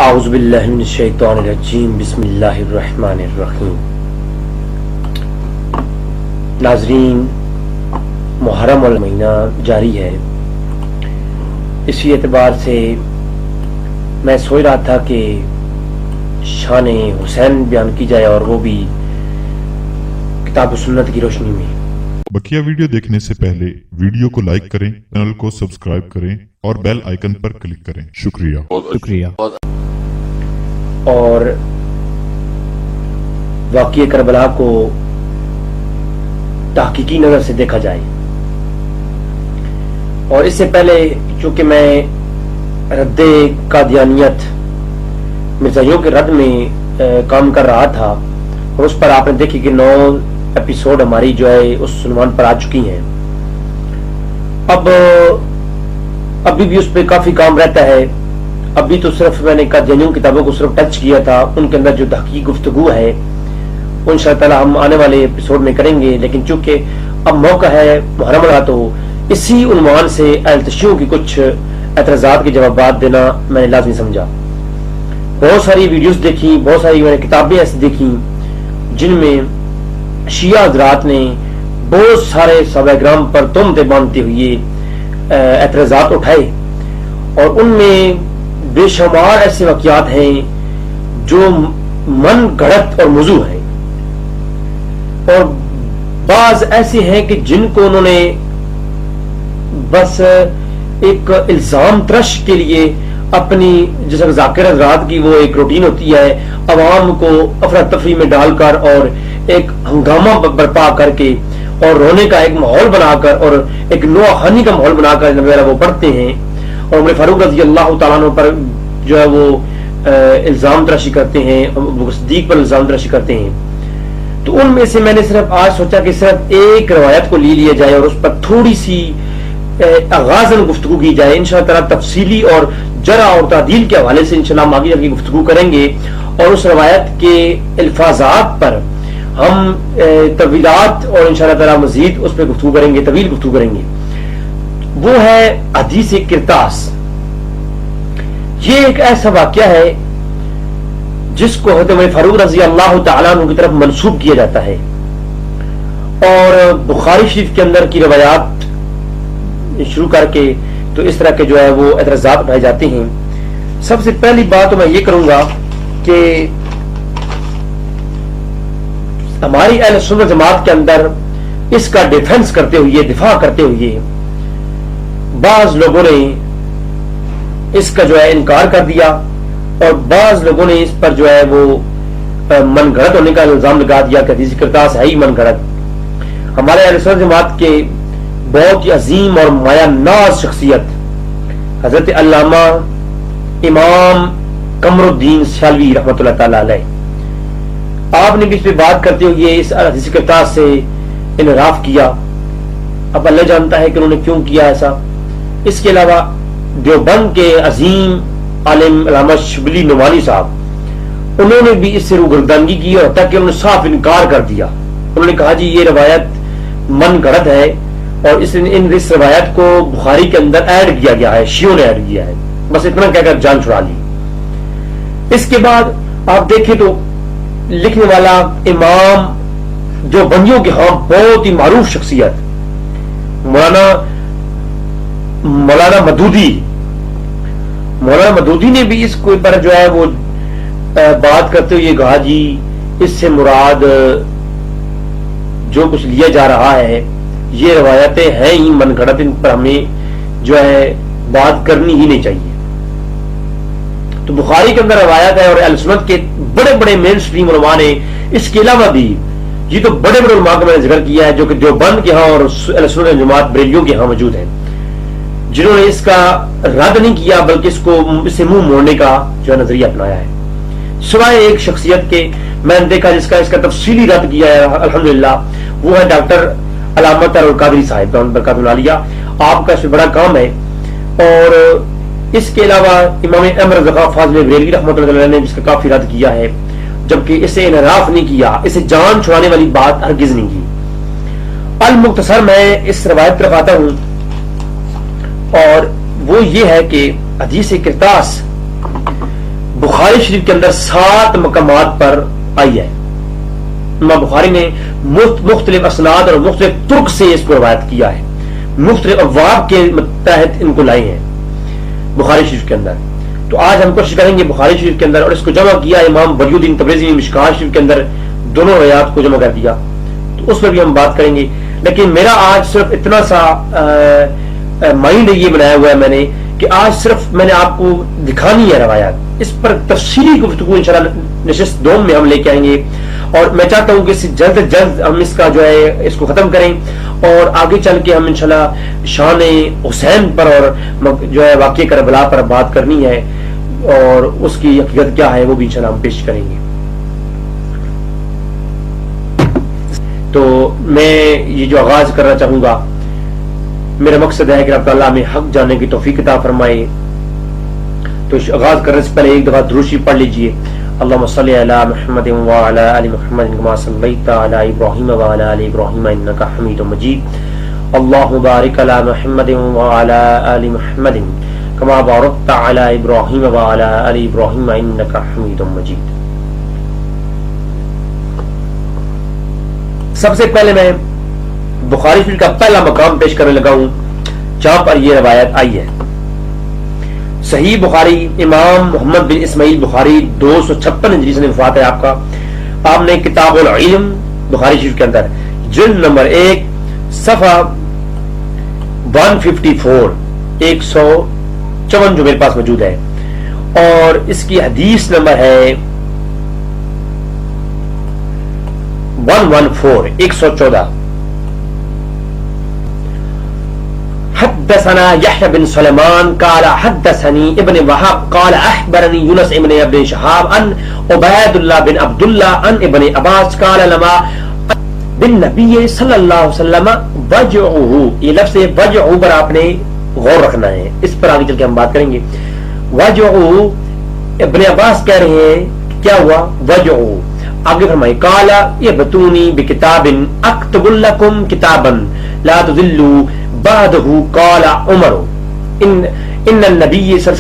اعوذ باللہ من الشیطان الرجیم بسم اللہ الرحمن الرحیم۔ ناظرین، محرم المہینہ جاری ہے، اسی اعتبار سے میں سوچ رہا تھا کہ شان حسین بیان کی جائے، اور وہ بھی کتاب و سنت کی روشنی میں۔ بقیہ ویڈیو دیکھنے سے پہلے ویڈیو کو لائک کریں، چینل کو سبسکرائب کریں اور بیل آئیکن پر کلک کریں۔ شکریہ۔ اور واقعہ کربلا کو تحقیقی نظر سے دیکھا جائے، اور اس سے پہلے چونکہ میں رد قادیانیت مرزائیوں کے رد میں کام کر رہا تھا، اور اس پر آپ نے دیکھی کہ 9 ایپیسوڈ ہماری جو ہے اس عنوان پر آ چکی ہیں۔ ابھی بھی اس پہ کافی کام رہتا ہے۔ ابھی تو صرف میں نے قادیانیوں کتابوں کو صرف ٹچ کیا تھا، ان کے اندر جو تحقیق گفتگو ہے وہ انشاءاللہ تعالی ہم آنے والے ایپیسوڈ میں کریں گے، لیکن چونکہ اب موقع ہے محرم کا، تو اسی عنوان سے اہل تشیع کی کچھ اعتراضات کے جوابات دینا میں نے لازمی سمجھا۔ بہت ساری ویڈیوز دیکھی، بہت ساری میں نے کتابیں ایسی دیکھی جن میں شیعہ حضرات نے بہت سارے صحابہ کرام پر تہمتیں باندھتے ہوئے اعتراضات اٹھائے، اور ان میں بے شمار ایسے واقعات ہیں جو من گھڑت اور موضوع ہیں، اور بعض ایسے ہیں کہ جن کو انہوں نے بس ایک الزام ترش کے لیے اپنی، جیسے ذاکر حضرات کی وہ ایک روٹین ہوتی ہے، عوام کو افراتفری میں ڈال کر اور ایک ہنگامہ برپا کر کے اور رونے کا ایک ماحول بنا کر اور ایک نوحانی کا ماحول بنا کر وغیرہ وہ پڑھتے ہیں، اور عمر فاروق رضی اللہ تعالیٰ عنہ پر جو ہے وہ الزام تراشی کرتے ہیں، ابو صدیق پر الزام تراشی کرتے ہیں۔ تو ان میں سے میں نے صرف آج سوچا کہ صرف ایک روایت کو لیا جائے اور اس پر تھوڑی سی آغازاً گفتگو کی جائے۔ انشاءاللہ تعالیٰ تفصیلی اور جرح اور تعدیل کے حوالے سے انشاءاللہ ہم آگے گفتگو کریں گے، اور اس روایت کے الفاظات پر ہم طویلات اور انشاءاللہ تعالیٰ مزید اس پہ گفتگو کریں گے، طویل گفتگو کریں گے۔ وہ ہے حدیث کرتاس۔ یہ ایک ایسا واقعہ ہے جس کو حضرت عمر فاروق رضی اللہ تعالیٰ عنہ کی طرف منسوب کیا جاتا ہے، اور بخاری شریف کے اندر کی روایات شروع کر کے تو اس طرح کے جو ہے وہ اعتراضات اٹھائے جاتے ہیں۔ سب سے پہلی بات تو میں یہ کروں گا کہ ہماری اہل سنت جماعت کے اندر اس کا ڈیفنس کرتے ہوئے، دفاع کرتے ہوئے بعض لوگوں نے اس کا جو ہے انکار کر دیا، اور بعض لوگوں نے اس پر جو ہے وہ من گھڑت ہونے کا الزام لگا دیا کہ حدیث کرتاس ہے ہی من گھڑت۔ ہمارے اہل سنت جماعت کے بہت ہی عظیم اور مایا ناز شخصیت حضرت علامہ امام قمر الدین سیالوی رحمۃ اللہ تعالی علیہ، آپ نے بھی اس پہ بات کرتے ہوئے اس حدیث کرتاس سے انحراف کیا۔ اب اللہ جانتا ہے کہ انہوں نے کیوں کیا ایسا۔ اس کے علاوہ دیوبند کے عظیم عالم علامہ شبلی نعمانی صاحب، انہوں نے بھی اس سے روگردانگی کی، اور حتیٰ کہ انہوں نے صاف انکار کر دیا۔ انہوں نے کہا جی یہ روایت من گھڑت ہے، اور اس روایت کو بخاری کے اندر ایڈ کیا گیا ہے، شیعوں نے ایڈ کیا ہے، بس اتنا کہہ کر جان چھڑا لی۔ اس کے بعد آپ دیکھیں تو لکھنے والا امام جو بندیوں کے ہاں بہت ہی معروف شخصیت مولانا مدودی نے بھی اس کو پر جو ہے وہ بات کرتے ہوئے کہا جی اس سے مراد جو کچھ لیا جا رہا ہے یہ روایتیں ہیں ہی من گھڑت، ان پر ہمیں جو ہے بات کرنی ہی نہیں چاہیے۔ تو بخاری کے اندر روایت ہے، اور اہل سنت کے بڑے بڑے مین سٹریم علماء نے اس کے علاوہ بھی، یہ تو بڑے بڑے علماء کا میں نے ذکر کیا ہے جو کہ دیوبند کے ہاں اور اہل سنت جماعت بریلیوں کے ہاں موجود ہیں، جنہوں نے اس کا رد نہیں کیا بلکہ اس سے منہ موڑنے کا جو ہے نظریہ اپنایا ہے۔ سوائے ایک شخصیت کے میں نے دیکھا جس کا اس کا تفصیلی رد کیا ہے الحمدللہ، وہ ہے ڈاکٹر علامہ القادری صاحب برکات العالیہ، آپ کا اس میں بڑا کام ہے۔ اور اس کے علاوہ امام احمد رضا فاضل بریلوی رحمۃ اللہ علیہ نے اس کا کافی رد کیا ہے، جبکہ اسے انحراف نہیں کیا، اسے جان چھڑانے والی بات ہرگز نہیں کی۔ المختصر میں اس روایت پر آتا ہوں، اور وہ یہ ہے کہ حدیث کرتاس بخاری شریف کے اندر 7 مقامات پر آئی ہے. امام بخاری نے مختلف اسناد اور مختلف ترک سے اس کو روایت کیا ہے, مختلف ابواب کے تحت ان کو لائے ہیں بخاری شریف کے اندر. تو آج ہم کوشش کریں گے بخاری شریف کے اندر, اور اس کو جمع کیا امام بری الدین تبریزی نے مشکوٰۃ شریف کے اندر دونوں روایات کو جمع کر دیا, تو اس پر بھی ہم بات کریں گے. لیکن میرا آج صرف اتنا سا مائنڈ یہ بنایا ہوا ہے میں نے کہ آج صرف میں نے آپ کو دکھانی ہے روایات, اس پر تفصیلی گفتگو انشاءاللہ نشست دوم میں ہم لے کے آئیں گے. اور میں چاہتا ہوں کہ اس سے جلد از جلد ہم اس کا جو ہے اس کو ختم کریں, اور آگے چل کے ہم انشاءاللہ شان حسین پر اور جو ہے واقعہ کربلا پر بات کرنی ہے, اور اس کی حقیقت کیا ہے وہ بھی انشاءاللہ ہم پیش کریں گے. تو میں یہ جو آغاز کرنا چاہوں گا, میرا مقصد ہے کہ رب تعالیٰ ہمیں حق جاننے کی توفیق عطا فرمائے. تو آغاز کرنے سے پہلے ایک دفعہ درود شریف پڑھ لیجئے. اللهم صل على محمد وعلى آل محمد كما صليت على إبراهيم وعلى آل إبراهيم إنك حميد مجيد. اللهم بارك على محمد وعلى آل محمد كما باركت على إبراهيم وعلى آل إبراهيم إنك حميد مجيد. سب سے پہلے میں بخاری شریف کا پہلا مقام پیش کرنے لگا ہوں جہاں پر یہ روایت آئی ہے. صحیح بخاری, امام محمد بن اسماعیل بخاری 256 ہجری سے وفات ہے آپ کا. آپ نے کتاب العلم بخاری شریف کے اندر جلد نمبر 1 صفحہ 154 154 جو میرے پاس موجود ہے, اور اس کی حدیث نمبر ہے 114. حدثنا يحيى بن سليمان قال حدثني ابن وهب قال اخبرني يونس ابن ابن شهاب عن عبيد الله بن عبد الله عن ابن عباس قال لما بالنبي صلی اللہ علیہ وسلم وجعه. یہ لفظ وجعه پر آپ نے غور رکھنا ہے, اس پر آگے چل کے ہم بات کریں گے. وجعه ابن عباس کہہ رہے ہیں کیا ہوا وجعه. آگے فرمائے قال ابتونی بکتاب اکتب لکم کتابا لا تضلوا بعده. قال عمر ان النبي صلی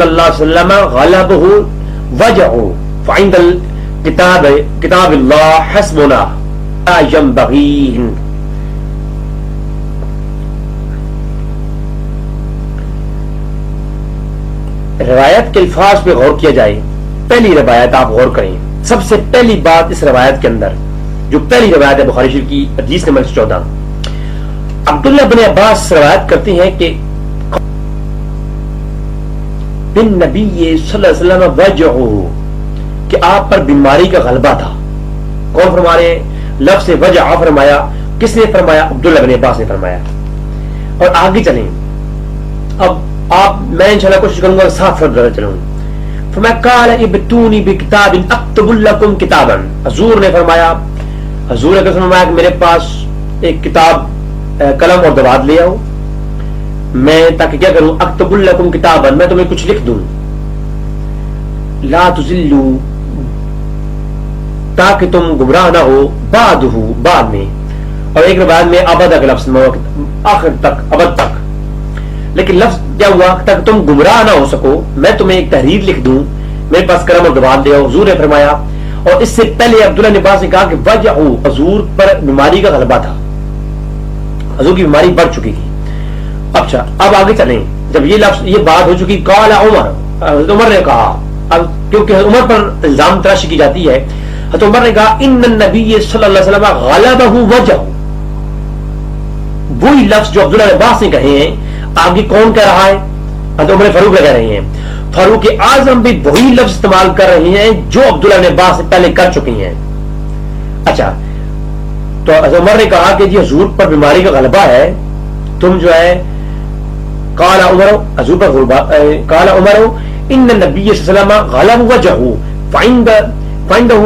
اللہ علیہ وسلم غلبه وجعه فعند کتاب اللہ حسبنا لا ينبغي. روایت کے الفاظ پہ غور کیا جائے. پہلی روایت آپ غور کریں, سب سے پہلی بات اس روایت کے اندر جو پہلی روایت ہے بخاری شریف کی حدیث نمبر 14, عبداللہ بن عباس روایت کرتے ہیں کہ بن نبی صلی اللہ علیہ وسلم وجعه, کہ آپ پر بیماری کا غلبہ تھا. کون فرما رہے ہیں؟ لفظ وجع فرمایا, کس نے فرمایا؟ عبداللہ بن عباس نے فرمایا. اور آگے چلیں, اب آپ میں انشاءاللہ کوشش کروں گا ساتھ ساتھ چلوں. فما قال ابتونی بکتاب اکتب لکم کتابا. حضور نے فرمایا, حضور نے فرمایا کہ میرے پاس ایک کتاب قلم اور دوات لے آؤ, میں تاکہ کیا کروں؟ اکتب لکم کتابا, میں تمہیں کچھ لکھ دوں. لا تضلوا, تاکہ تم گمراہ نہ ہو, بعد میں. اور ایک روایت میں ابد کا لفظ آخر تک, ابد تک. لیکن لفظ کیا ہوا؟ تاکہ تم گمراہ نہ ہو سکو, میں تمہیں ایک تحریر لکھ دوں, میرے پاس قلم اور دوات لے آؤ. حضور نے فرمایا. اور اس سے پہلے عبداللہ بن عباس نے کہا کہ وجعہ, حضور پر بیماری کا غلبہ تھا, حضور کی بیماری بڑھ چکی تھی. اچھا اب آگے چلیں, جب یہ لفظ یہ بات ہو چکی, قال عمر, حضرت عمر نے کہا, اب کیونکہ عمر پر الزام تراشی کی جاتی ہے, حضرت عمر نے کہا ان النبی صلی اللہ علیہ وسلم غلبہ وجعہ. وہی لفظ جو عبداللہ بن عباس نے کہے ہیں, آگے کون کہہ رہا ہے؟ حضرت عمر فاروق کہہ رہے ہیں. فاروق اعظم بھی وہی لفظ استعمال کر رہے ہیں جو عبداللہ بن عباس پہلے کر چکی ہیں. اچھا تو حضرت عمر نے کہا کہ جی حضور پر بیماری کا غلبہ ہے, تم جو ہے قال عمر, حضور پر غلبہ, قال عمر ان النبی صلی اللہ علیہ وسلم غلب وجهه فعنده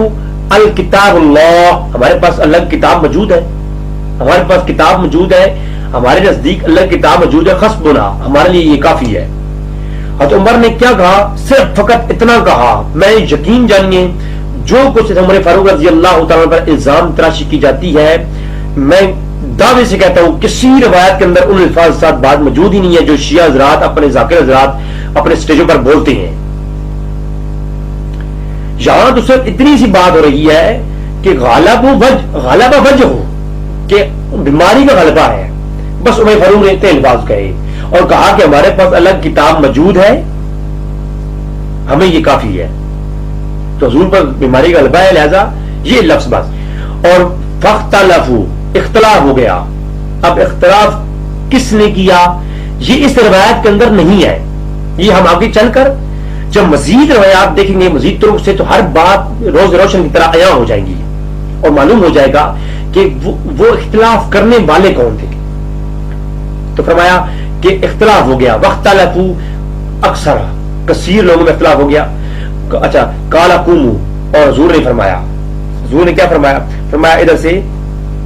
الکتاب اللہ. ہمارے پاس اللہ کی کتاب موجود ہے, ہمارے پاس کتاب موجود ہے, ہمارے نزدیک اللہ کی کتاب موجود ہے, حسبنا, ہمارے لیے یہ کافی ہے. حضرت عمر نے کیا کہا؟ صرف فقط اتنا کہا, میں یقین جانیے جو کچھ عمر فاروق رضی اللہ تعالیٰ پر الزام تراشی کی جاتی ہے, میں دعوے سے کہتا ہوں کسی روایت کے اندر ان الفاظ ساتھ بات موجود ہی نہیں ہے جو شیعہ حضرات اپنے ذاکر حضرات اپنے اسٹیجوں پر بولتے ہیں. یہاں تو صرف اتنی سی بات ہو رہی ہے کہ غالبہ وجہ ہو کہ بیماری کا غلبہ ہے. بس عمر فاروق نے اتنے الفاظ کہے اور کہا کہ ہمارے پاس الگ کتاب موجود ہے, ہمیں یہ کافی ہے. تو حضور پر بیماری کا غلبہ ہے, لہذا یہ لفظ بس. اور فاختلفوا, اختلاف ہو گیا. اب اختلاف کس نے کیا یہ اس روایت کے اندر نہیں ہے. یہ ہم آگے چل کر جب مزید روایات دیکھیں گے مزید طرق سے تو ہر بات روز روشن کی طرح عیاں ہو جائیں گی اور معلوم ہو جائے گا کہ وہ اختلاف کرنے والے کون تھے. تو فرمایا کہ اختلاف ہو گیا. واختلفوا اکثر, کثیر لوگوں میں اختلاف ہو گیا. اچھا, قال قوموا, اور حضور نے فرمایا, حضور نے کیا فرمایا؟ فرمایا ادھر سے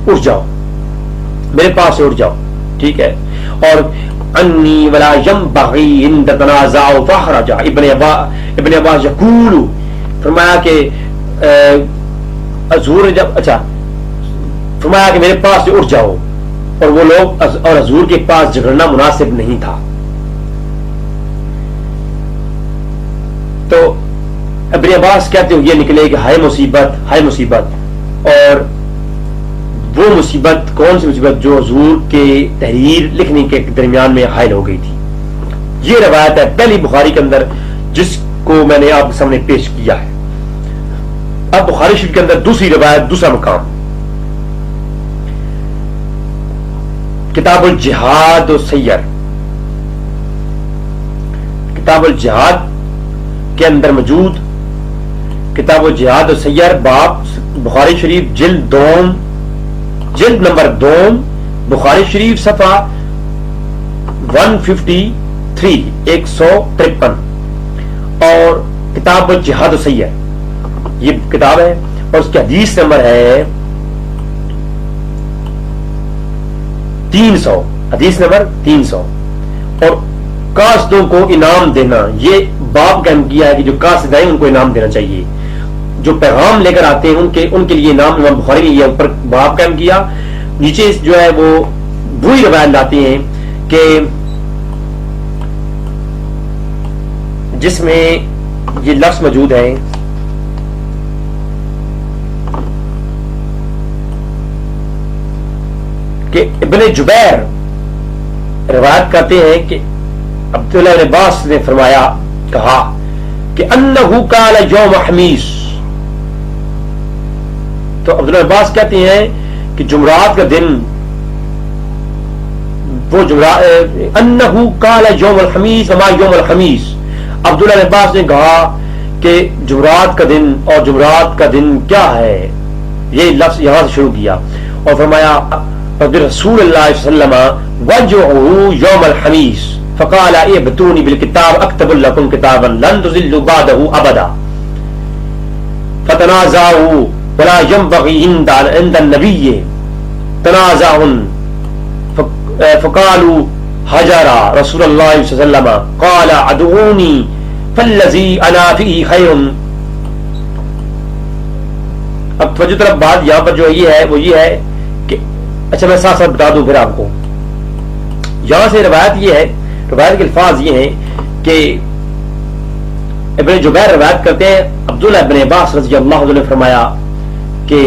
اٹھ جاؤ, میرے پاس سے اٹھ جاؤ, ٹھیک ہے. اور انی ولا ينبغي ان تتنازعوا فخرج ابن عباس یقول, فرمایا کہ حضور نے جب اچھا فرمایا کہ میرے پاس سے اٹھ جاؤ, اور وہ لوگ اور حضور کے پاس جھگڑنا مناسب نہیں تھا. تو ابن عباس کہتے ہوئے نکلے کہ ہائے مصیبت, ہائے مصیبت. اور وہ مصیبت کون سی مصیبت؟ جو حضور کے تحریر لکھنے کے درمیان میں حائل ہو گئی تھی. یہ روایت ہے پہلی بخاری کے اندر جس کو میں نے آپ کے سامنے پیش کیا ہے. اب بخاری شریف کے اندر دوسری روایت, دوسرا مقام, کتاب الجہاد و سیر. کتاب الجہاد کے اندر موجود کتاب الجہاد و سیر, باب بخاری شریف جلد نمبر 2, بخاری شریف صفحہ 153, 153. اور کتاب الجہاد و سیر یہ کتاب ہے اور اس کی حدیث نمبر ہے 300, حدیث نمبر 300. اور قاصدوں کو انعام دینا, یہ باب قائم کیا ہے کہ جو قاصد ہیں ان کو انعام دینا چاہیے. جو پیغام لے کر آتے ہیں ان کے لیے انعام, امام بخاری نے یہ اوپر باب قائم کیا. نیچے جو ہے وہ وہی روایت لاتے ہیں کہ جس میں یہ لفظ موجود ہے کہ ابن جبیر روایت کرتے ہیں کہ عبداللہ بن عباس نے فرمایا, کہا کہ انہو قال یوم خمیس. تو عبداللہ بن عباس کہتے ہیں کہ جمعرات کا دن, وہ انہو قال یوم الخمیس وما یوم الخمیس. عبداللہ بن عباس نے کہا کہ جمعرات کا دن, اور جمعرات کا دن کیا ہے, یہ لفظ یہاں سے شروع کیا. اور فرمایا رسول اللہ صلی اللہ علیہ وسلم وجعه یوم الخمیس فقال ائتونی بالکتاب اکتب لکم کتابا لن تضلوا بعده ابدا فتنازعوا ولا ينبغي عند النبي تنازع فقالوا حجر رسول الله صلی اللہ علیہ وسلم قال ادعوني فالذي انا فيه خير. اب توجہ طرف بات یہاں پر جو یہ ہے وہ یہ ہے کہ اچھا میں ساتھ ساتھ بتا دوں پھر آپ کو. یہاں سے روایت یہ ہے, روایت کے الفاظ یہ ہیں کہ ابن جبیر روایت کرتے ہیں عبداللہ ابن عباس رضی اللہ عنہ نے فرمایا کہ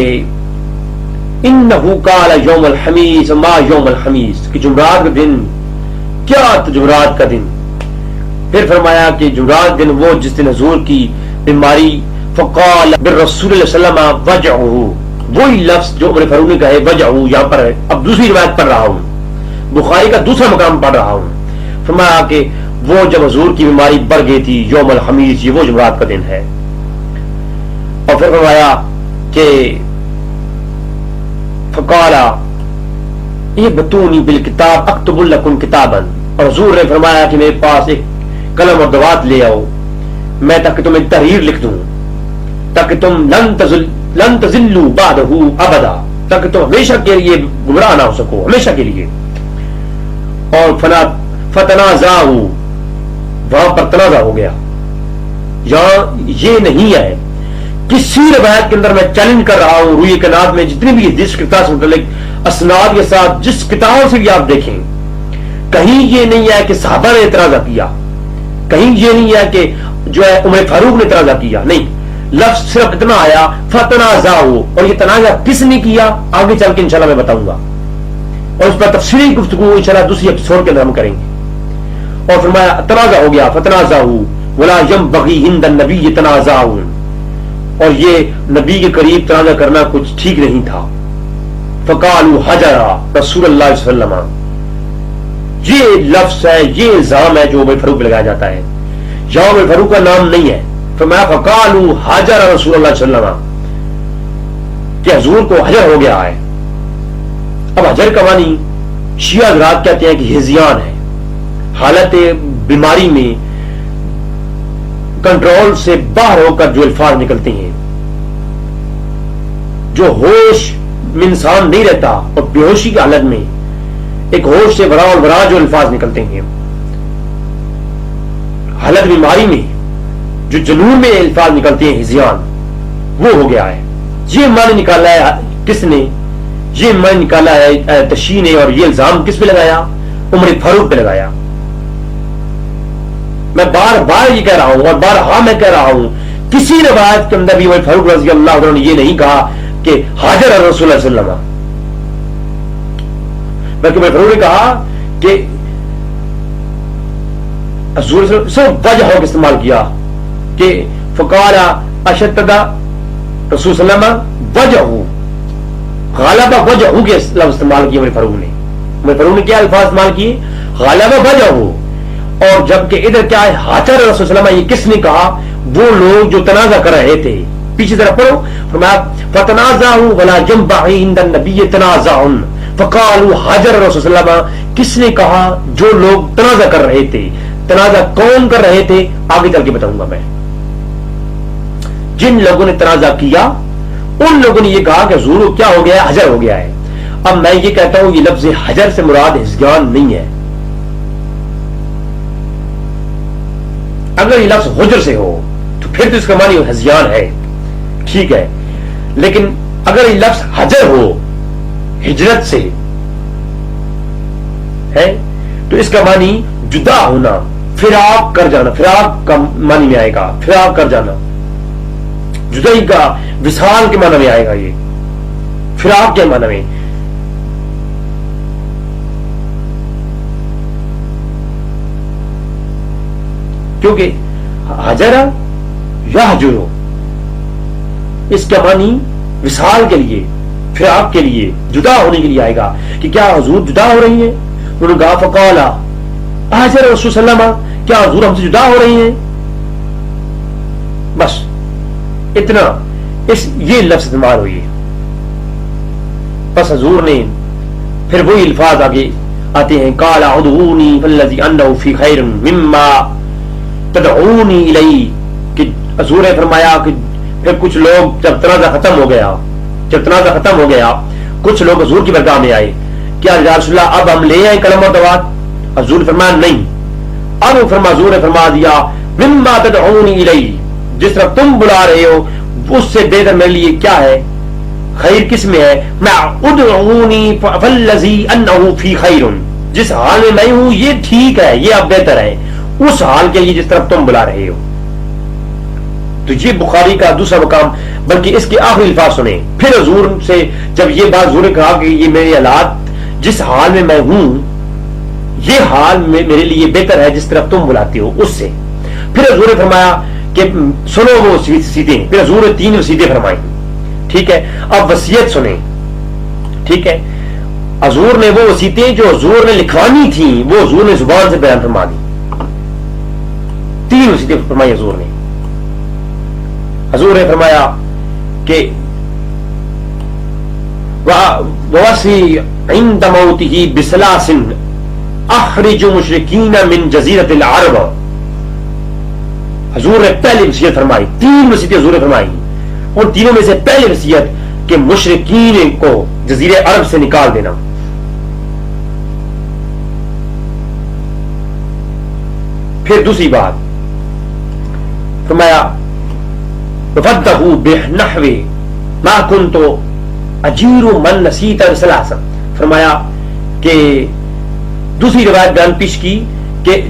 انہو قال یوم الخمیس ما یوم الخمیس, کہ جمعرات کا دن کیا, جمعرات کا دن. پھر فرمایا کہ جمعرات دن وہ جس دن حضور کی بیماری, فقال بالرسول صلی اللہ علیہ وسلم وجعه, وہی لفظ جو عمر فاروق نے کہا ہے وجعه یہاں پر ہے. اب دوسری روایت پڑھ رہا ہوں, بخاری کا دوسرا مقام پڑھ رہا ہوں. فرمایا کہ وہ جب حضور کی بیماری بڑھ گئی تھی یوم الخمیس, یہ وہ جمعرات کا دن ہے. اور پھر فرمایا کہ فقالا ائتونی بالکتاب اکتب لکم کتابا, اور حضور نے فرمایا کہ میرے پاس ایک قلم اور دوات لے آؤ, میں تاکہ تمہیں تحریر لکھ دوں, تاکہ تم لن تضلوا بعدہ ابدا, تاکہ تم ہمیشہ کے لیے گمراہ نہ ہو سکو, ہمیشہ کے لیے. اور فتنازعوا, وہاں پر تنازع ہو گیا. یہاں یہ نہیں ہے, کسی روایت کے اندر میں چیلنج کر رہا ہوں, روی کائنات میں جتنی بھی حدیث کتاب سے متعلق اسناد کے ساتھ جس کتابوں سے بھی آپ دیکھیں, کہیں یہ نہیں ہے کہ صحابہ نے اعتراض کیا, کہیں یہ نہیں ہے کہ جو ہے عمر فاروق نے تنازع کیا، نہیں، لفظ صرف اتنا آیا فتنازعوا، اور یہ تنازع کس نے کیا آگے چل کے انشاءاللہ میں بتاؤں گا، اور اس پر تفصیلی گفتگو انشاءاللہ دوسری ایپیسوڈ کے اندر ہم کریں گے۔ اور فرمایا تنازع ہو گیا، فتنازعوا ولا ينبغي عند النبي تنازعوا، اور یہ نبی کے قریب تنازع کرنا کچھ ٹھیک نہیں تھا۔ فقالوا حجر رسول اللہ صلی اللہ علیہ وسلم، یہ لفظ ہے، یہ الزام ہے جو عمر فاروق پہ لگایا جاتا ہے، یہاں عمر فاروق کا نام نہیں ہے۔ فرمایا فقالوا حجر رسول اللہ صلی اللہ علیہ وسلم، کہ حضور کو حجر ہو گیا ہے۔ اب حجر کا معنی شیعہ حضرات کہتے ہیں کہ ہذیان ہے، حالت بیماری میں کنٹرول سے باہر ہو کر جو الفاظ نکلتے ہیں، جو ہوش میں انسان نہیں رہتا اور بے ہوشی کی حالت میں ایک ہوش سے برا اور برا جو الفاظ نکلتے ہیں، حالت بیماری میں جو جنون میں الفاظ نکلتے ہیں ہذیان، وہ ہو گیا ہے۔ یہ معنی نکالا ہے کس نے؟ یہ معنی نکالا ہے تشیع نے، اور یہ الزام کس پہ لگایا؟ عمر فاروق پہ لگایا۔ میں بار بار یہ کہہ رہا ہوں اور بارہا میں کہہ رہا ہوں، کسی روایت کے اندر بھی عمر فاروق رضی اللہ عنہ نے یہ نہیں کہا کہ حاضر رسول اللہ صلی اللہ علیہ وسلم، بلکہ عمر فاروق نے کہا کہ حضور صرف وجہ کا استعمال کیا کہ فقال اشتد رسول صلی اللہ علیہ وسلم وجہ، غالبہ وجہ کے لفظ استعمال کیا عمر فاروق نے۔ عمر فاروق نے کیا الفاظ استعمال کیے؟ غالبہ وجہ، اور جبکہ ادھر کیا ہے حاضر رسول صلی اللہ علیہ وسلم، یہ کس نے کہا؟ وہ لوگ جو تنازع کر رہے تھے۔ پیچھے طرف پڑھو، فرمایا فتنازعوا ولا ينبغي عند النبي تنازع فقالوا حجر رسول صلی اللہ علیہ وسلم، کس نے کہا؟ جو لوگ تنازع کر رہے تھے۔ تنازع کون کر رہے تھے آگے چل کے بتاؤں گا میں۔ جن لوگوں نے تنازع کیا ان لوگوں نے یہ کہا کہ حضور کیا ہو گیا؟ حجر ہو گیا ہے۔ اب میں یہ کہتا ہوں یہ لفظ حجر سے مراد ہذیان نہیں ہے۔ اگر یہ لفظ حجر سے ہو تو پھر تو اس کا معنی ہذیان ہے، ٹھیک ہے، لیکن اگر یہ لفظ حجر ہو ہجرت سے ہے تو اس کا معنی جدا ہونا، فراق کر جانا، فراق کا معنی میں آئے گا، فراق کر جانا، جدائی کا، وصال کے معنی میں آئے گا، یہ فراق کے معنی میں۔ کیونکہ حجر یا حجرو اس کا معنی وصال کے لیے، فراق کے لیے، جدا ہونے کے لیے آئے گا کہ کیا حضور جدا ہو رہی ہیں؟ انہوں نے کہا فقالا حجر رسول صلی اللہ علیہ وسلم، کیا حضور ہم سے جدا ہو رہی ہیں؟ بس اتنا، یہ لفظ استعمال ہوئی ہے۔ بس حضور نے پھر وہی الفاظ آگے آتے ہیں، قال ادعونی فالذی انہ فی خیر مما تدعونی الیہ، کہ حضور نے فرمایا کہ پھر کچھ لوگ جب تنازع ختم ہو گیا کچھ لوگ حضور کی برگاہ میں آئے، کیا یا رسول اللہ اب ہم لے آئیں کلمہ و توات؟ حضور نے فرمایا نہیں، اب حضور نے فرما دیا مما تدعونی الیہ، جس طرح تم بلا رہے ہو اس سے بہتر میرے لیے کیا ہے؟ خیر کس میں ہے؟ میں ادعونی فالذی انہ فی خیر، جس حال میں میں ہوں یہ ٹھیک ہے، یہ اب بہتر ہے اس حال کے لیے جس طرف تم بلا رہے ہو۔ تو یہ بخاری کا دوسرا مقام، بلکہ اس کے آخری الفاظ سنیں۔ پھر حضور سے جب یہ بات حضور نے کہا کہ یہ میرے حالات جس حال میں میں ہوں یہ حال میرے لیے بہتر ہے جس طرف تم بلاتے ہو اس سے، پھر حضور نے فرمایا کہ سنو وہ وصیتیں، پھر حضور نے 3 وصیتیں فرمائی، ٹھیک ہے۔ اب وصیت سنیں، ٹھیک ہے۔ حضور نے وہ وصیتیں جو حضور نے لکھوانی تھیں وہ حضور نے زبان سے بیان فرما دی، 3 وصیتیں فرمائی حضور نے۔ حضور نے فرمایا کہ وَوَصِّي عِندَ مَوْتِهِ بِثَلَاثٍ أَخْرِجُوا مُشْرِكِينَ مِنْ جَزِيرَةِ الْعَرَبِ، حضور نے پہلی وصیت فرمائی، 3 وصیتیں حضور نے فرمائی، ان تینوں میں سے پہلی وصیت کہ مشرکین کو جزیرہ عرب سے نکال دینا۔ پھر دوسری بات فرمایا وَفَدَّهُ بِنَحْوِ مَا كُنْتُ أَجِيرُ مَنْ نَسِيتَ ثَلَاثًا، فرمایا کہ دوسری روایت بیان پیش کی کہ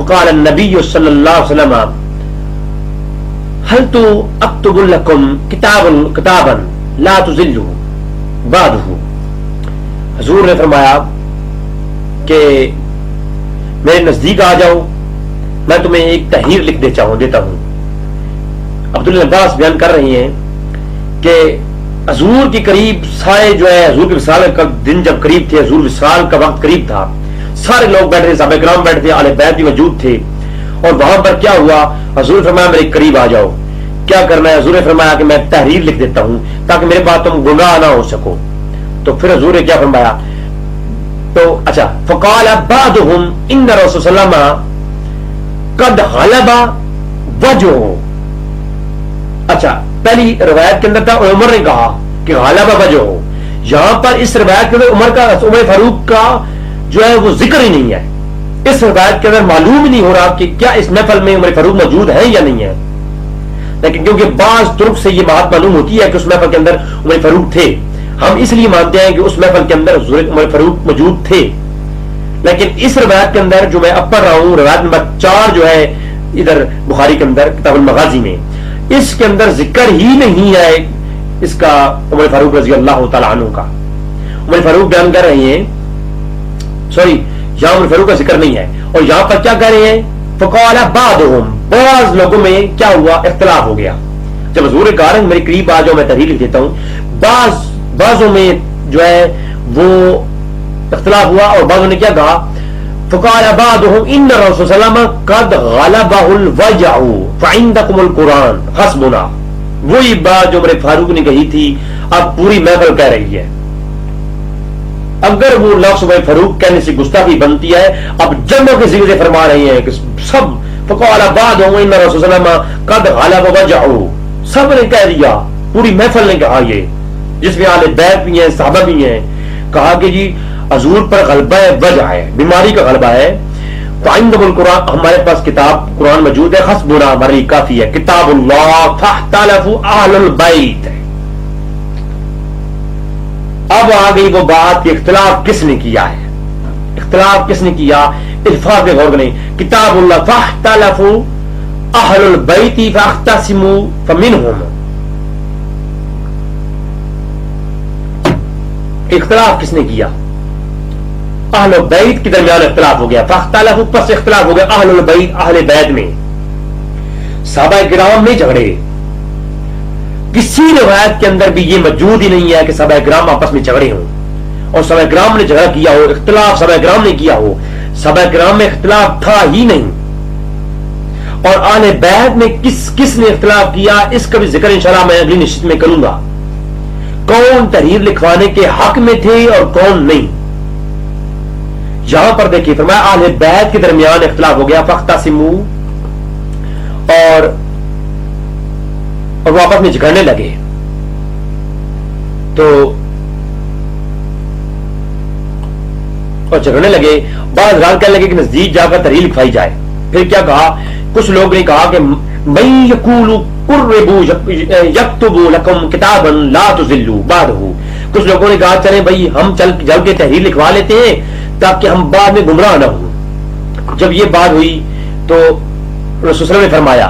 فقال النبی صلی اللہ علیہ وسلم هل تو اکتب لکم کتابا لا تزلوا بعدہ. حضور نے فرمایا کہ میرے نزدیک آ جاؤ، میں تمہیں ایک تحریر لکھ دیتا ہوں. عبداللہ عباس بیان کر رہی ہیں کہ حضور کے قریب سائے جو ہے، حضور کے وصال کا دن جب قریب تھے، حضور وصال کا وقت قریب تھا، سارے لوگ بیٹھے تھے، صحابہ کرام بیٹھے تھے، اہل بیت بھی موجود تھے. اور وہاں پر کیا ہوا، حضور نے فرمایا میرے قریب آ جاؤ، کیا کرنا ہے؟ حضور نے فرمایا کہ میں تحریر لکھ دیتا ہوں تاکہ میرے بات تم گمراہ نہ ہو سکو. تو پھر حضور نے کیا فرمایا؟ تو اچھا، فقال بعضهم ان رسول صلی اللہ علیہ وسلم قد غلب وجهه. اچھا، پہلی روایت کے اندر تھا عمر نے کہا کہ غلب وجهه، یہاں پر اس روایت کے اندر عمر فاروق کا جو ہے وہ ذکر ہی نہیں ہے. اس روایت کے اندر معلوم ہی نہیں ہو رہا کہ کیا اس محفل میں عمر فاروق موجود ہے یا نہیں ہے. لیکن کیونکہ بعض طرق سے یہ بات معلوم ہوتی ہے کہ اس محفل کے اندر عمر فاروق تھے، ہم اس لیے مانتے ہیں کہ اس محفل کے اندر عمر فاروق موجود تھے. لیکن اس روایت کے اندر جو میں اب پڑھ رہا ہوں، روایت نمبر 4 جو ہے ادھر بخاری کے اندر کتاب المغازی میں، اس کے اندر ذکر ہی نہیں ہے اس کا عمر فاروق رضی اللہ تعالیٰ عنہ کا. عمر فاروق بیان کر رہے ہیں، سوری یہاں عمر فاروق کا ذکر نہیں ہے. اور یہاں پر کیا کہہ رہے ہیں؟ فقال بعضهم، بعض لوگوں میں کیا ہوا؟ اختلاف ہو گیا. جب حضور نے کہا میرے قریب آ جاؤ میں تحریر لکھ دیتا ہوں، بعضوں میں جو ہے وہ اختلاف ہوا. اور بعضوں نے کیا کہا؟ فقال بعضهم ان رسول صلی اللہ علیہ وسلم قد غلبه الوجع فعندكم القرآن حسبنا. وہی بات جو عمر فاروق نے کہی تھی اب پوری محفل کہہ رہی ہے. اگر وہ لفظ عمر فاروق کہنے سے گستاخی بنتی ہے، اب جمع کے ذکر سے فرما رہی ہیں کہ سب فقال بعضهم ان رسول صلی اللہ علیہ وسلم قد غلب وجعه، سب نے کہہ دیا، پوری محفل نے کہا، یہ جس میں اہل بیت بھی ہیں، صحابہ بھی ہیں، کہا کہ جی حضور پر غلبہ وجع ہے، بیماری کا غلبہ ہے. فعندهم القرآن، ہمارے پاس کتاب قرآن موجود ہے، حسبنا ہمارے لیے کافی ہے. کتاب اللہ فاختلفوا اہل البیت. اب آ گئی وہ بات کہ اختلاف کس نے کیا ہے. اختلاف کس نے کیا؟ الفاظ پہ غور کریں. کتاب اللہ فاختلفوا اہل البیت فاختصموا فمنهم. اختلاف کس نے کیا؟ اہل بیت کے درمیان اختلاف ہو گیا. فاختلفوا، پس اختلاف ہو گیا اہل البیت، اہل بیت میں. صحابہ کرام نہیں جھگڑے. کسی روایت کے اندر بھی یہ موجود ہی نہیں ہے کہ صحابہ کرام آپس میں جھگڑے ہوں اور صحابہ کرام نے جھگڑا کیا ہو، اختلاف صحابہ کرام نے کیا ہو. صحابہ کرام میں اختلاف تھا ہی نہیں. اور اہل بیت میں کس نے اختلاف کیا، اس کا بھی ذکر انشاءاللہ میں اگلی نشست میں کروں گا. کون تحریر لکھوانے کے حق میں تھے اور کون نہیں. یہاں پر دیکھیے فرمایا اہل بیت کے درمیان اختلاف ہو گیا. فاختصموا، اور وہ آپس میں جھگڑنے لگے. تو اور جھگڑنے لگے، بعض رات کہنے لگے کہ نزدیک جا کر تحریر لکھوائی جائے. پھر کیا کہا؟ کچھ لوگ نے کہا کہ من یقول قربوا یکتبوا لکم کتابا لا تضلوا بعدہ. کچھ لوگوں نے کہا چلیں بھائی ہم چل کے تحریر لکھوا لیتے ہیں تاکہ ہم بعد میں گمراہ نہ ہوں. جب یہ بات ہوئی تو رسول صلی اللہ علیہ وسلم نے فرمایا،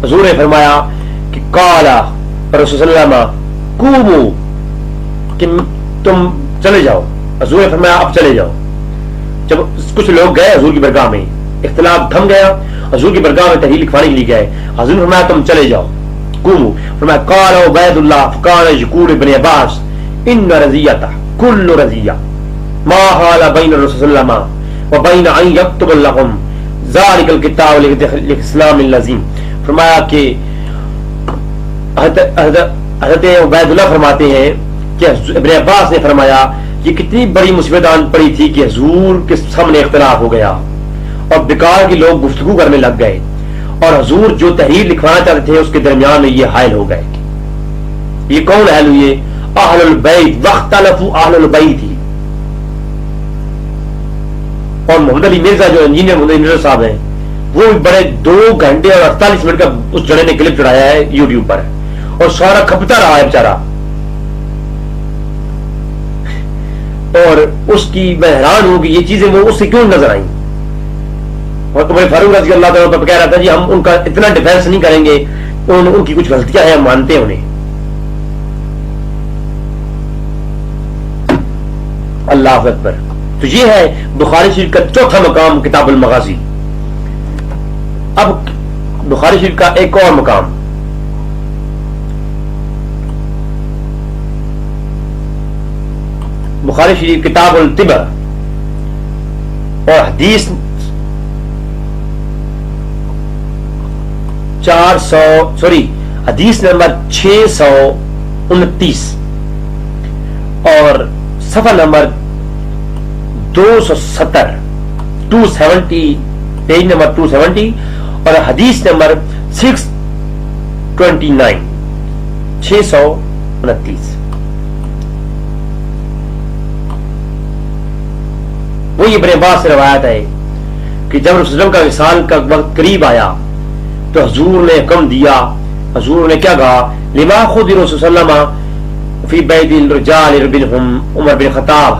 حضور نے فرمایا کہ قال رسول صلی اللہ علیہ وسلم قوموا، کہ تم چلے جاؤ. حضور نے فرمایا اب چلے جاؤ. جب کچھ لوگ گئے حضور کی برگاہ میں، اختلاف تھم گیا، حضور کی برگاہ میں تحریر لکھوانے کے لیے گئے. حضور نے فرمایا تم چلے جاؤ. قوموا، فرمایا قال عبید اللہ فقال یقول ابن عباس ان رضیۃ کل رضیہ ما حال بین الرسول صلی اللہ علیہ وسلم وبین ان یکتب لهم ذلک الکتاب للاسلام اللذین. فرمایا کہ حضرت عبید اللہ فرماتے ہیں کہ ابن عباس نے فرمایا یہ کتنی بڑی مصیبت آن پڑی تھی کہ حضور کے سامنے اختلاف ہو گیا اور بیکار کے لوگ گفتگو کرنے لگ گئے اور حضور جو تحریر لکھوانا چاہتے تھے اس کے درمیان میں یہ حائل ہو گئے. یہ کون حائل ہوئے؟ اہل البیت. واختلفوا اہل البیت. اور محمد علی مرزا جو انجینئر محمد علی مرزا صاحب ہیں، وہ بڑے 2 گھنٹے اور 48 منٹ کا اس جڑے نے کلپ چڑھایا ہے یوٹیوب پر اور سارا کھپتا رہا ہے بیچارہ. اور اس کی میں حیران ہوں کہ یہ چیزیں وہ اس سے کیوں نظر آئیں. اور عمر فاروق رضی اللہ تعالیٰ عنہ کہہ رہا تھا جی ہم ان کا اتنا ڈیفینس نہیں کریں گے، ان کی کچھ غلطیاں ہیں، ہم مانتے ہیں انہیں. اللہ اکبر. تو یہ ہے بخاری شریف کا چوتھا مقام کتاب المغازی. اب بخاری شریف کا ایک اور مقام، بخاری شریف کتاب الطب اور حدیث حدیث نمبر 629 اور صفحہ نمبر 270 پیج نمبر 270 اور حدیث نمبر 629 629. وہی ابن عباس سے روایت ہے کہ جب رسول اللہ کا وصال کا وقت قریب آیا تو حضور نے حکم دیا، حضور نے کیا کہا، لما خود رسول صلی اللہ علیہ وسلم فی بیت الرجال بنہم عمر بن خطاب.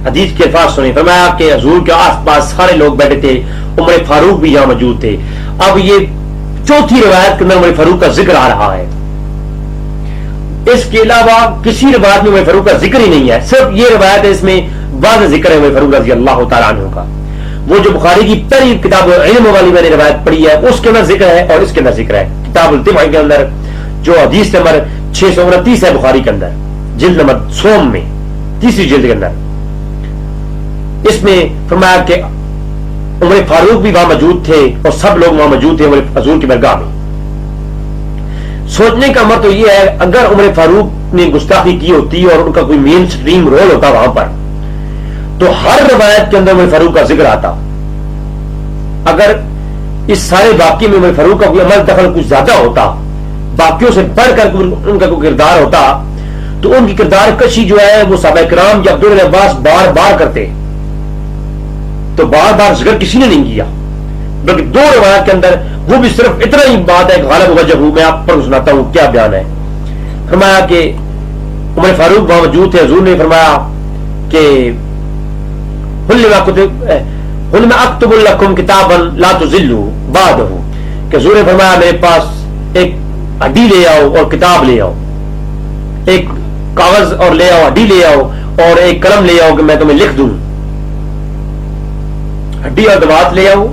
حدیث کے الفاظ سنیں، فرمایا کہ حضور کے آس پاس سارے لوگ بیٹھے تھے، عمر فاروق بھی یہاں موجود تھے. اب یہ چوتھی روایت کے اندر عمر فاروق کا ذکر آ رہا ہے. اس کے علاوہ کسی روایت میں عمر فاروق کا ذکر ہی نہیں ہے، صرف یہ روایت ہے، اس میں واضح ذکر ہے عمر فاروق رضی اللہ تعالیٰ عنہ کا. وہ جو بخاری کی پہلی کتاب علم والی میں نے روایت پڑھی ہے اس کے اندر ذکر ہے اور اس کے اندر ذکر ہے کتاب الطب کے اندر جو حدیث نمبر 629 ہے بخاری کے اندر، جلد نمبر 100 میں، تیسری جلد کے اندر. اس میں فرمایا کہ عمر فاروق بھی وہاں موجود تھے اور سب لوگ وہاں موجود تھے حضور کی برگاہ میں. سوچنے کا عمر تو یہ ہے، اگر عمر فاروق نے گستاخی کی ہوتی اور ان کا کوئی مین سٹریم رول ہوتا وہاں پر تو ہر روایت کے اندر عمر فاروق کا ذکر آتا. اگر اس سارے واقعے میں عمر فاروق کا کوئی عمل دخل کچھ زیادہ ہوتا، باقیوں سے بڑھ کر ان کا کوئی کردار ہوتا، تو ان کی کردار کشی جو ہے وہ صحابہ کرام یا عبداللہ بن عباس بار بار کرتے. تو بار بار ذکر کسی نے نہیں کیا، بلکہ دو روایت کے اندر وہ بھی صرف اتنا ہی بات ہے کہ غالب وجہ میں آپ پر سناتا ہوں کیا بیان ہے. فرمایا کہ عمر فاروق وہاں موجود تھے، حضور نے فرمایا کہ اکتب لکم کتابا لا تضلوا بعدہ، کہ حضور نے فرمایا میرے پاس ایک ہڈی لے آؤ اور کتاب لے آؤ، ایک کاغذ اور لے آؤ، ہڈی لے آؤ اور ایک قلم لے آؤ کہ میں تمہیں لکھ دوں. ہڈی اور دوات لے آؤ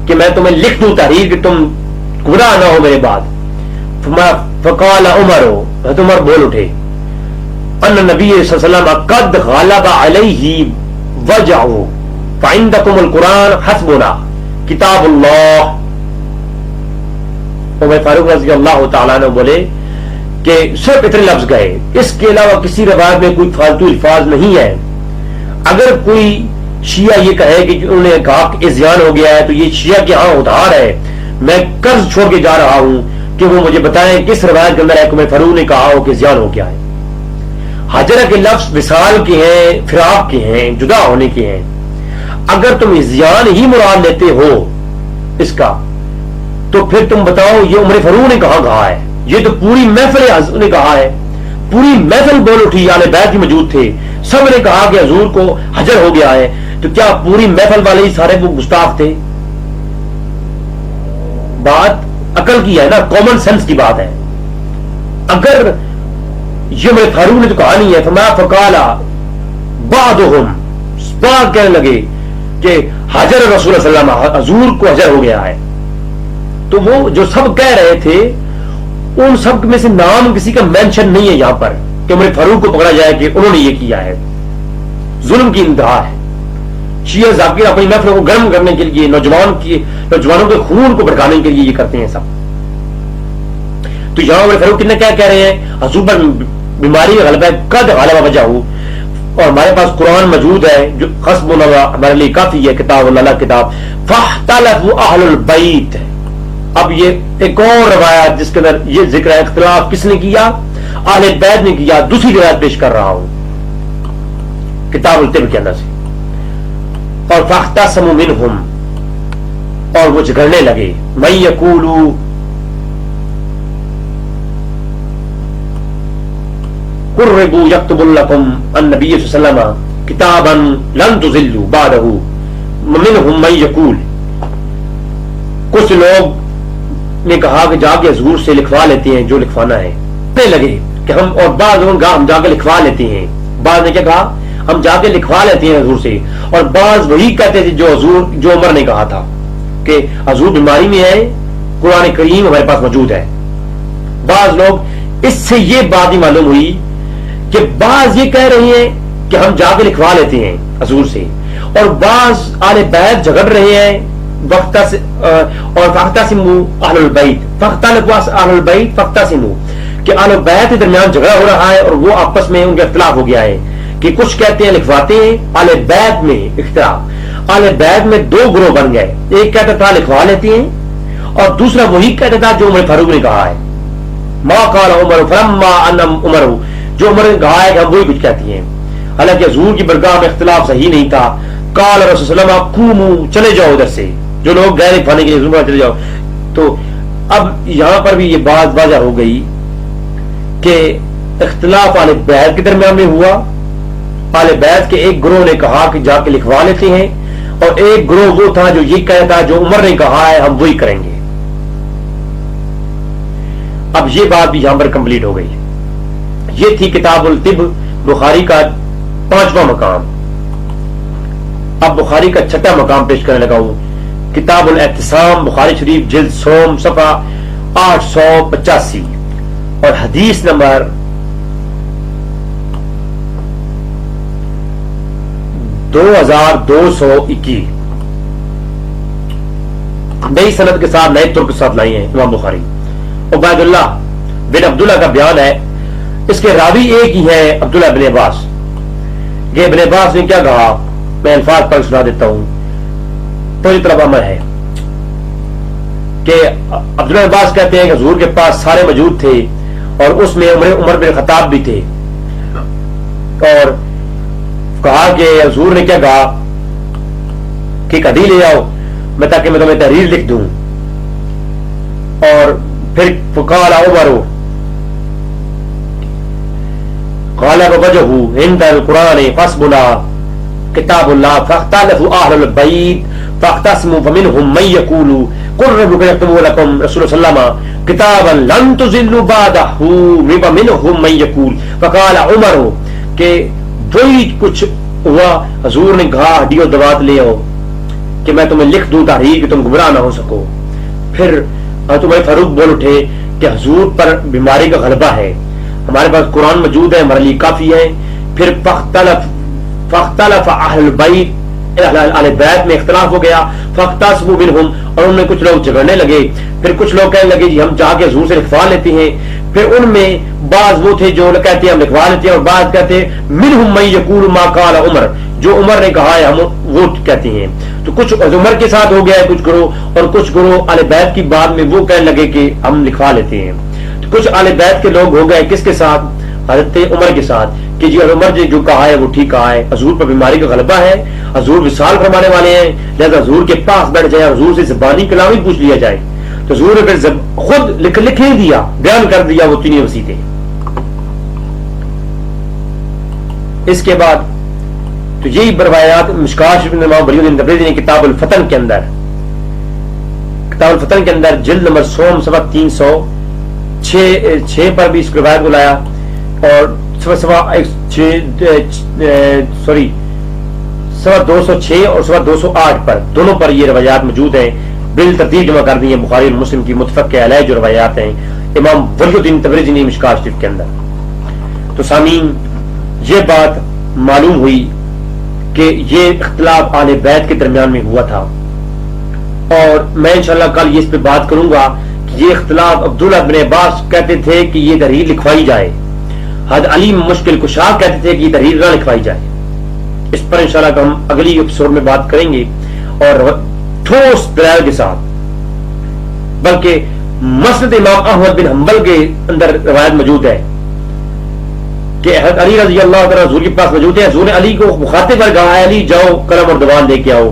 کہ میں تمہیں لکھ دوں تحریر کہ تم گمراہ نہ ہو میرے بعد. فقال عمر، عمر بول اٹھے، ان نبی صلی اللہ علیہ وسلم قد غلب علیہ وجعہ فعندکم القرآن حسبنا کتاب اللہ. عمر فاروق رضی اللہ تعالیٰ عنہ بولے کہ صرف اتنے لفظ گئے، اس کے علاوہ کسی روایت میں کوئی فالتو الفاظ نہیں ہے. اگر کوئی شیعہ یہ کہے کہ انہوں نے کہا کہ ازیان ہو گیا ہے تو یہ شیعہ کے ہاں ادھار ہے، میں قرض چھوڑ کے جا رہا ہوں کہ وہ مجھے بتائیں کس روایت کے اندر ہے کہ عمر فاروق نے کہا ہو کہ ازیان ہو گیا ہے. حجرہ کے لفظ وصال کے ہیں، فراق کے ہیں، جدا ہونے کے ہیں. اگر تم ازیان ہی مراد لیتے ہو اس کا تو پھر تم بتاؤ یہ عمر فاروق نے کہا ہے؟ یہ تو پوری محفل حضور نے کہا ہے، پوری محفل بول اٹھی، اہل بیت بھی موجود تھے، سب نے کہا کہ حضور کو حجر ہو گیا ہے. تو کیا پوری محفل والے ہی سارے وہ گستاخ تھے؟ بات عقل کی ہے نا، کامن سینس کی بات ہے. اگر یہ عمر فاروق نے تو کہا نہیں ہے، فرمایا فقالا بعضهم، بعض کہنے لگے کہ حجر رسول اللہ صلی اللہ علیہ وسلم، حضور کو حجر ہو گیا ہے. تو وہ جو سب کہہ رہے تھے ان سب میں سے نام کسی کا مینشن نہیں ہے یہاں پر کہ عمر فاروق کو پکڑا جائے کہ انہوں نے یہ کیا ہے. ظلم کی انتہا ہے. شیعہ ذاکر اپنی محفل کو گرم کرنے کے لیے، نوجوانوں کے خون کو بھڑکانے کے لیے یہ کرتے ہیں سب. تو یہاں عمر فاروق کتنے کیا کہہ رہے ہیں؟ حضور پر بیماری غلبہ قد غالبہ وجہ ہو، اور ہمارے پاس قرآن موجود ہے جو حسبنا ہمارے لیے کافی ہے، کتاب اللہ کتاب. فاختلفوا اہل البیت. اب یہ ایک اور روایت جس کے اندر یہ ذکر ہے، اختلاف کس نے کیا؟ اہل بیت نے کیا. دوسری روایت پیش کر رہا ہوں کتاب الطب کے اندر سے. اور فاختصموا منہم، اور وہ جھگڑنے لگے. من یقول قربوا یکتب لکم النبی صلی اللہ علیہ وسلم کتابا لن تضلوا بعدہ، منہم من یقول، سے لوگ نے کہا کہ جا کے حضور سے لکھوا لیتے ہیں جو لکھوانا ہے. لگے کہ ہم، اور بعض لوگ ہم جا کے لکھوا لیتے ہیں. بعض نے کیا کہا؟ ہم جا کے لکھوا لیتے ہیں حضور سے. اور بعض وہی کہتے تھے جو عمر نے کہا تھا کہ حضور بیماری میں ہے، قرآن کریم ہمارے پاس موجود ہے. بعض لوگ، اس سے یہ بات ہی معلوم ہوئی کہ بعض یہ کہہ رہے ہیں کہ ہم جا کے لکھوا لیتے ہیں حضور سے، اور بعض آل بیت جھگڑ رہے ہیں اور فاختاسموا اہل البیت، فاختلفوا اہل البیت فاختاسموا، کہ اہل بیت کے درمیان جھگڑا ہو رہا ہے اور وہ آپس میں ان کا اختلاف ہو گیا ہے کہ کچھ کہتے ہیں لکھواتے ہیں. اہل بیت میں اختلاف، اہل بیت میں دو گروہ بن گئے. ایک کہتا تھا لکھوا لیتے ہیں، اور دوسرا وہی کہتا تھا جو عمر فاروق نے کہا ہے. ما قال عمر فلما ان عمر، جو عمر نے کہا ہے کہ ہم وہی کچھ کہتی ہیں. حالانکہ حضور کی برگاہ میں اختلاف صحیح نہیں تھا. قال رسول صلی اللہ علیہ وسلم قوموا، چلے جاؤ ادھر سے، جو لوگ گئے لکھوانے کے لیے چلے جاؤ. تو اب یہاں پر بھی یہ بات واضح ہو گئی کہ اختلاف اہل بیت کے درمیان میں ہوا. اہل بیت کے ایک گروہ نے کہا کہ جا کے لکھوا لیتے ہیں، اور ایک گروہ وہ تھا جو یہ کہتا جو عمر نے کہا ہے ہم وہی کریں گے. اب یہ بات بھی یہاں پر کمپلیٹ ہو گئی. یہ تھی کتاب الطب، بخاری کا 5واں مقام. اب بخاری کا 6واں مقام پیش کرنے لگا ہوں. کتاب الاعتصام، بخاری شریف، جلد سوم، صفحہ 885 اور حدیث نمبر 2221 نئی سند کے ساتھ، نئے ترک کے ساتھ لائی ہیں امام بخاری. عبید اللہ بن عبداللہ کا بیان ہے. اس کے راوی ایک ہی ہے، عبداللہ بن عباس. کہ ابن عباس نے کیا کہا، میں الفاظ پر سنا دیتا ہوں، پوری طرح عمل ہے کہ عبداللہ عباس کہتے ہیں کہ حضور کے پاس سارے موجود تھے، اور اس میں عمر بن خطاب بھی تھے. اور کہا کہ حضور نے کیا کہا کہ کدی لے آؤ میں، تاکہ میں تمہیں تحریر لکھ دوں. اور پھر فقال عمر قال وجهه عند القرآن فاسبنا کتاب اللہ فاختلفوا اہل البیت فاختصموا فمنهم من يقول قل ربك يكتب لكم رسول صلی اللہ علیہ وسلم کتابا لن تضلوا بعده ومنهم من يقول فقال عمر، کہ وہی کچھ ہوا. حضور نے کہا ہڈیوں دوات لے آؤ کہ میں تمہیں لکھ دوں تحریر کہ تم گمراہ نہ ہو سکو. پھر عمر فاروق بول اٹھے کہ حضور پر بیماری کا غلبہ ہے، ہمارے پاس قرآن موجود ہے، ہمارے لیے کافی ہے. پھر فاختلف اہل البیت، اہل بیت میں اختلاف ہو گیا. فاختصموا منهم، اور ان میں کچھ لوگ جھگڑنے لگے. پھر کچھ لوگ کہنے لگے جی ہم جا کے حضور سے لکھوا لیتے ہیں. پھر ان میں بعض وہ تھے جو کہتے ہیں ہم لکھوا لیتے ہیں، اور بعض کہتے ہیں منهم من يقول ما قال عمر، جو عمر نے کہا ہے ہم وہ کہتے ہیں. تو کچھ عمر کے ساتھ ہو گیا ہے کچھ گروہ، اور کچھ گروہ اہل بیت کی بات میں وہ کہنے لگے کہ ہم لکھوا لیتے ہیں. تو کچھ اہل بیت کے لوگ ہو گئے کس کے ساتھ؟ حضرت عمر کے ساتھ، کہ جی عمر نے جو کہا ہے وہ ٹھیک کہا ہے، حضور پر بیماری کا غلبہ ہے، حضور وصال فرمانے والے ہیں، لہذا حضور کے پاس بیٹھ جائے، حضور سے زبانی کلام ہی پوچھ لیا جائے. تو حضور نے پھر خود لکھ ہی دیا، بیان کر دیا وہ تینوں وسیلے. اس کے بعد تو یہی روایات مشکات شریف امام ولی الدین تبریزی نے کتاب الفتن کے اندر جلد نمبر سوم صفحہ 306 پر بھی اس روایت کو لایا، اور صفحہ 206 اور صفحہ 208 پر دونوں پر یہ روایات موجود ہیں. بالترتیب جمع کر دی ہیں بخاری اور مسلم کی متفق علیہ جو روایات ہیں امام ولی الدین تبریزی نے مشکات شریف کے اندر. تو سامعین یہ بات معلوم ہوئی کہ یہ اختلاف اہل بیت کے درمیان میں ہوا تھا، اور میں انشاءاللہ کل یہ اس پہ بات کروں گا کہ یہ اختلاف عبداللہ بن عباس کہتے تھے کہ یہ تحریر لکھوائی جائے، حد علی مشکل کشا کہتے تھے کہ یہ تحریر نہ لکھوائی جائے. اس پر انشاءاللہ ہم اگلی ایپیسوڈ میں بات کریں گے، اور ٹھوس دلائل کے ساتھ. بلکہ مسند امام احمد بن حنبل کے اندر روایت موجود ہے کہ حضرت علی رضی اللہ تعالیٰ حضور کے پاس موجود ہے. حضور نے علی کو مخاطب پر کہا ہے علی جاؤ قلم اور دوان لے کے آؤ.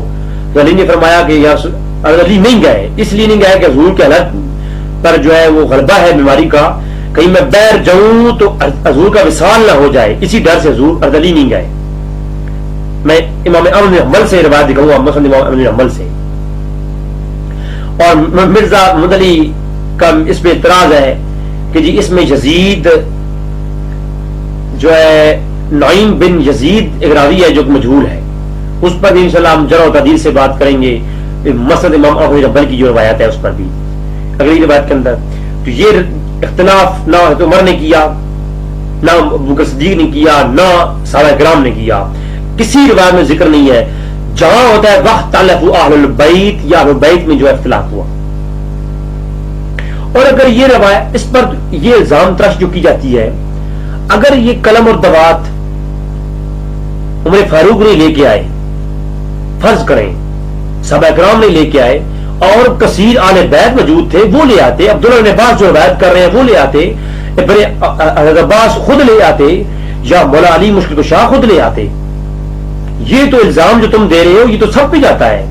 تو علی نے فرمایا کہ علی نہیں گئے، اس لیے نہیں گئے کہ حضور کے حالت پر جو ہے وہ غلبہ ہے بیماری کا، کہیں میں بیر جاؤں تو حضور کا وصال نہ ہو جائے، اسی ڈر سے حضور علی نہیں گئے. میں امام احمد بن حنبل سے روایت دکھاؤں گا، مسند امام احمد بن حنبل سے. اور مرزا محمد علی کا اس پہ اعتراض ہے کہ جی اس میں یزید جو ہے نعیم بن یزید ایک راوی ہے جو مجہول ہے، اس پر بھی انشاءاللہ ہم جرح و تعدیل سے بات کریں گے. مسند امام احمد بن حنبل کی جو روایت ہے اس پر بھی اگلی روایت کے اندر. تو یہ اختلاف نہ حضرت عمر نے کیا، نہ ابو بکر صدیق نے کیا، نہ صحابہ کرام نے کیا، کسی روایت میں ذکر نہیں ہے. جہاں ہوتا ہے وقت تلف اہل البیت یا اہل البیت میں جو اختلاف ہوا. اور اگر یہ روایت اس پر یہ الزام ترش جو کی جاتی ہے، اگر یہ قلم اور دوات عمر فاروق نہیں لے کے آئے، فرض کریں صحابہ کرام نہیں لے کے آئے اور کثیر آل بیت موجود تھے، وہ لے آتے، عبداللہ بن عباس جو روایت کر رہے ہیں وہ لے آتے، حضرت عباس خود لے آتے، یا مولا علی مشکل کشا خود لے آتے. یہ تو الزام جو تم دے رہے ہو یہ تو سب پہ جاتا ہے.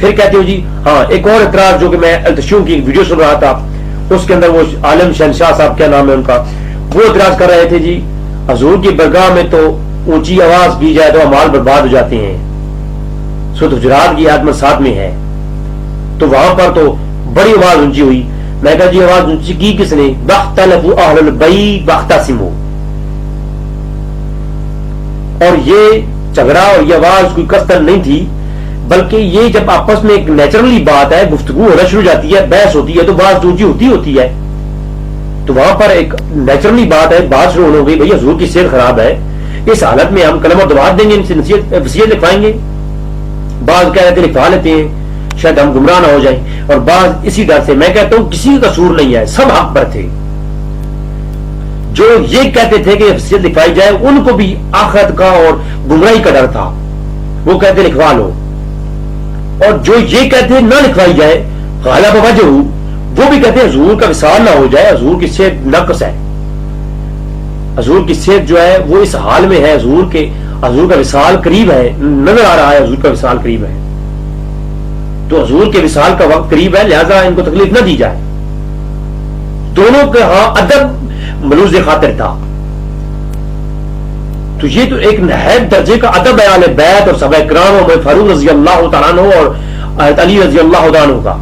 پھر کہتے ہو جی ہاں ایک اور اعتراض جو کہ میں التشیوں کی ایک ویڈیو سن رہا تھا، اس کے اندر وہ عالم شہنشاہ صاحب کیا نام ہے ان کا، وہ اعتراض کر رہے تھے جی حضور کی برگاہ میں تو اونچی آواز کی جائے تو اعمال برباد ہو جاتے ہیں. سورۃ حجرات کی آیت نمبر 7 میں ہے، تو وہاں پر تو بڑی آواز اونچی ہوئی. میں کہا جی آواز اونچی کی کس نے؟ واختلفوا اہل البیت واختصموا. اور یہ جھگڑا اور یہ آواز کوئی قصدن نہیں تھی، بلکہ یہ جب آپس میں ایک نیچرلی بات ہے، گفتگو ہونا شروع ہو جاتی ہے، بحث ہوتی ہے تو بات اونچی ہوتی ہے. تو وہاں پر ایک نیچرلی بات ہے، بات شروع ہو گئی بھائی حضور کی صحت خراب ہے، اس حالت میں ہم کلمہ دعوات دیں گے، ان سے وصیت لکھوائیں گے. بعض کہہ رہے تھے لکھوا لیتے ہیں شاید ہم گمراہ نہ ہو جائیں، اور بعض اسی ڈر سے. میں کہتا ہوں کسی کا قصور نہیں ہے، سب حق پر تھے. جو یہ کہتے تھے کہ وصیت لکھوائی جائے ان کو بھی آخرت کا اور گمراہی کا ڈر تھا، وہ کہتے لکھوا لو. اور جو یہ کہتے نہ لکھوائی جائے غالب وجہ، وہ بھی کہتے ہیں حضور کا وصال نہ ہو جائے، حضور کی صحت نقص ہے، حضور کی صحت جو ہے وہ اس حال میں ہے، حضور کا وصال قریب ہے، نظر آ رہا ہے حضور کا وصال قریب ہے، تو حضور کے وصال کا وقت قریب ہے، لہذا ان کو تکلیف نہ دی جائے. دونوں کے ہاں ادب ملوز خاطر تھا. تو یہ تو ایک نہایت درجے کا ادب ہے اہل بیت اور صحابہ کرام اور عمر فاروق رضی اللہ تعالیٰ عنہ اور حضرت علی رضی اللہ تعالیٰ عنہ کا.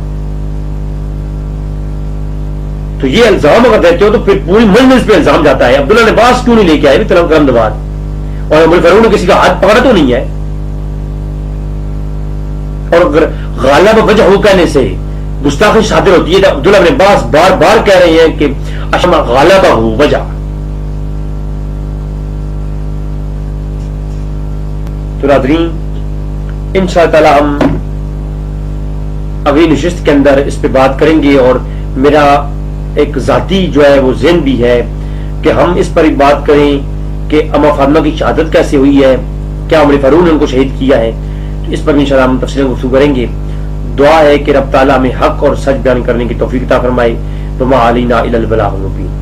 تو یہ الزام اگر دیتے ہو تو پھر پوری مجلس پہ الزام جاتا ہے. عبداللہ نے باس کیوں نہیں لے کے آئے تلم کرم دوات، اور عمر فاروق نے کسی کا ہاتھ پکڑا تو نہیں ہے. اور اگر غالب وجہ ہو کہنے سے گستاخی صادر ہوتی ہے تو عبداللہ بن عباس بار بار کہہ رہے ہیں کہ اشما غالبہ ہو وجہ. تو ناظرین انشاءاللہ تعالی ہم اگلی نشست کے اندر اس پہ بات کریں گے، اور میرا ایک ذاتی جو ہے وہ ذہن بھی ہے کہ ہم اس پر ایک بات کریں کہ اما فاطمہ کی شہادت کیسے ہوئی ہے، کیا عمر فاروق نے ان کو شہید کیا ہے. تو اس پر بھی انشاءاللہ ہم تفصیل گفتگو کریں گے. دعا ہے کہ رب تعالیٰ ہمیں حق اور سچ بیان کرنے کی توفیق عطا فرمائے. وما علینا الا البلاغ المبین.